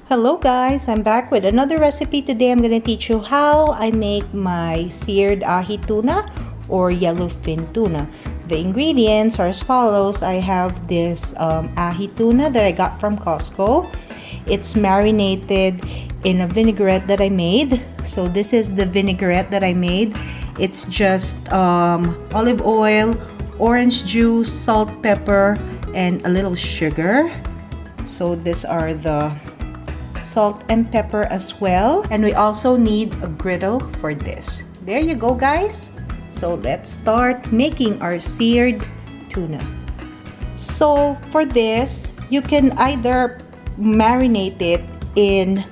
Hello guys, I'm back with another recipe. Today I'm gonna teach you how I make my seared ahi tuna or yellowfin tuna. The ingredients are as follows. I have this ahi tuna that I got from Costco. It's marinated in a vinaigrette that I made. So this is the vinaigrette that I made. It's just olive oil, orange juice, salt, pepper, and a little sugar. So these are the salt and pepper as well, and we also need a griddle for this. There you go guys. So let's start making our seared tuna. So for this, you can either marinate it in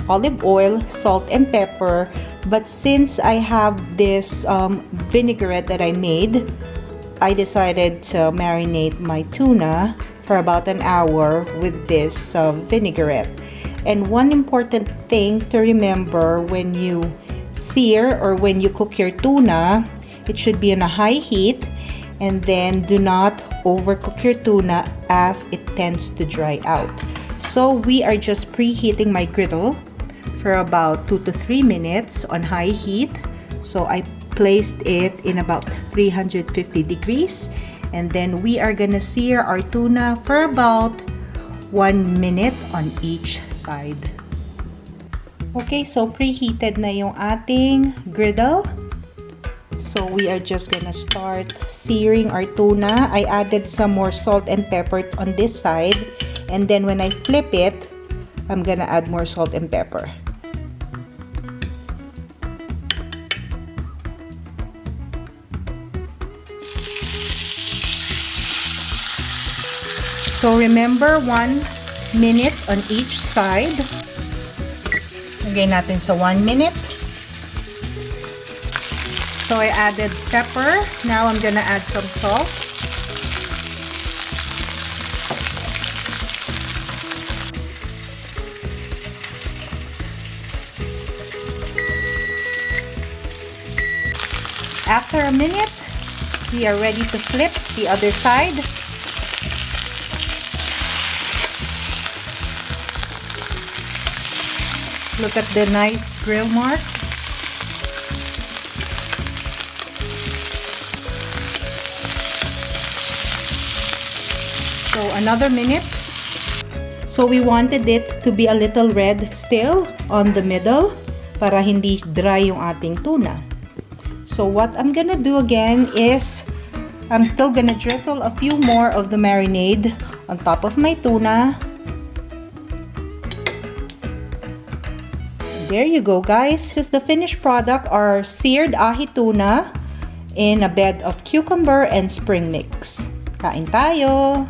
olive oil, salt and pepper, but since I have this vinaigrette that I made, I decided to marinate my tuna for about an hour with this vinaigrette. And one important thing to remember when you sear or when you cook your tuna, it should be on a high heat, and then do not overcook your tuna as it tends to dry out. So we are just preheating my griddle for about 2 to 3 minutes on high heat. So I placed it in about 350 degrees, and then we are gonna sear our tuna for about 1 minute on each side. Okay, so preheated na yung ating griddle. So we are just gonna start searing our tuna. I added some more salt and pepper on this side, and then when I flip it, I'm gonna add more salt and pepper. So remember, 1 minute on each side. Lagay natin sa 1 minute. So I added pepper. Now I'm gonna add some salt. After a minute, we are ready to flip the other side. Look at the nice grill mark. So another minute. So we wanted it to be a little red still on the middle para hindi dry yung ating tuna. So what I'm gonna do again is I'm still gonna drizzle a few more of the marinade on top of my tuna. There you go guys. This is the finished product, our seared ahi tuna in a bed of cucumber and spring mix. Kain tayo!